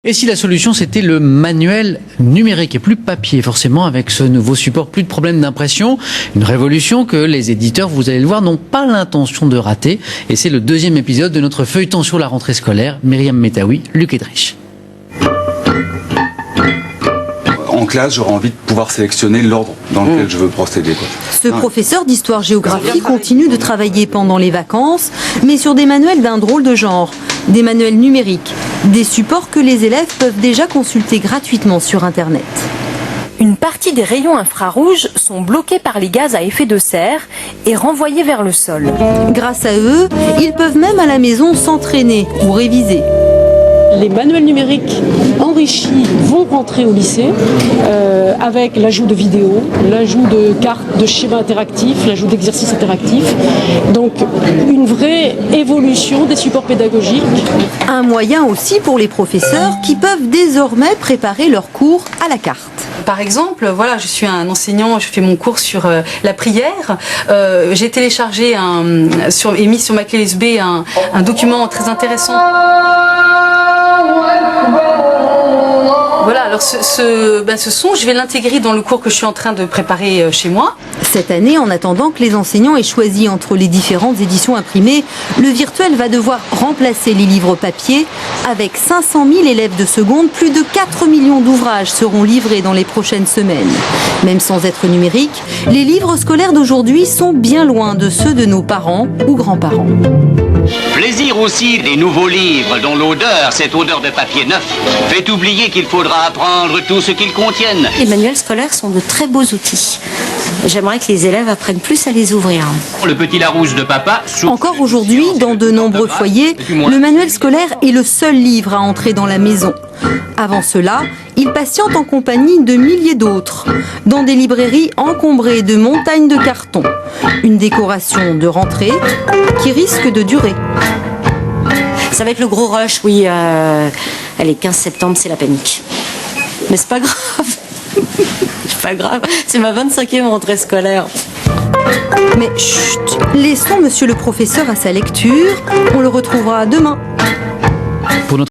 Et si la solution c'était le manuel numérique et plus papier, forcément avec ce nouveau support, plus de problèmes d'impression, une révolution que les éditeurs, vous allez le voir, n'ont pas l'intention de rater. Et c'est le deuxième épisode de notre feuilleton sur la rentrée scolaire. Myriam Metaoui, Luc Edrich. En classe, j'aurais envie de pouvoir sélectionner l'ordre dans lequel je veux procéder. Ce professeur d'histoire-géographie continue de travailler pendant les vacances, mais sur des manuels d'un drôle de genre, des manuels numériques, des supports que les élèves peuvent déjà consulter gratuitement sur Internet. Une partie des rayons infrarouges sont bloqués par les gaz à effet de serre et renvoyés vers le sol. Grâce à eux, ils peuvent même à la maison s'entraîner ou réviser. Les manuels numériques enrichis vont rentrer au lycée avec l'ajout de vidéos, l'ajout de cartes, de schémas interactifs, l'ajout d'exercices interactifs. Donc une vraie évolution des supports pédagogiques. Un moyen aussi pour les professeurs qui peuvent désormais préparer leurs cours à la carte. Par exemple, voilà, je suis un enseignant, je fais mon cours sur la prière. J'ai téléchargé et mis sur ma clé USB un document très intéressant. Voilà, alors ce son, je vais l'intégrer dans le cours que je suis en train de préparer chez moi. Cette année, en attendant que les enseignants aient choisi entre les différentes éditions imprimées, le virtuel va devoir remplacer les livres papier. Avec 500 000 élèves de seconde, plus de 4 millions d'ouvrages seront livrés dans les prochaines semaines. Même sans être numériques, les livres scolaires d'aujourd'hui sont bien loin de ceux de nos parents ou grands-parents. Plaisir aussi des nouveaux livres dont l'odeur, cette odeur de papier neuf, fait oublier qu'il faudra apprendre tout ce qu'ils contiennent. Les manuels scolaires sont de très beaux outils. J'aimerais que les élèves apprennent plus à les ouvrir. Le petit Larousse de papa... Encore aujourd'hui, dans de nombreux foyers, le manuel scolaire est le seul livre à entrer dans la maison. Avant cela, il patiente en compagnie de milliers d'autres, dans des librairies encombrées de montagnes de cartons. Une décoration de rentrée qui risque de durer. Ça va être le gros rush, oui. Allez, 15 septembre, c'est la panique. Mais c'est pas grave. C'est pas grave. C'est ma 25e rentrée scolaire. Mais chut, laissons monsieur le professeur à sa lecture. On le retrouvera demain.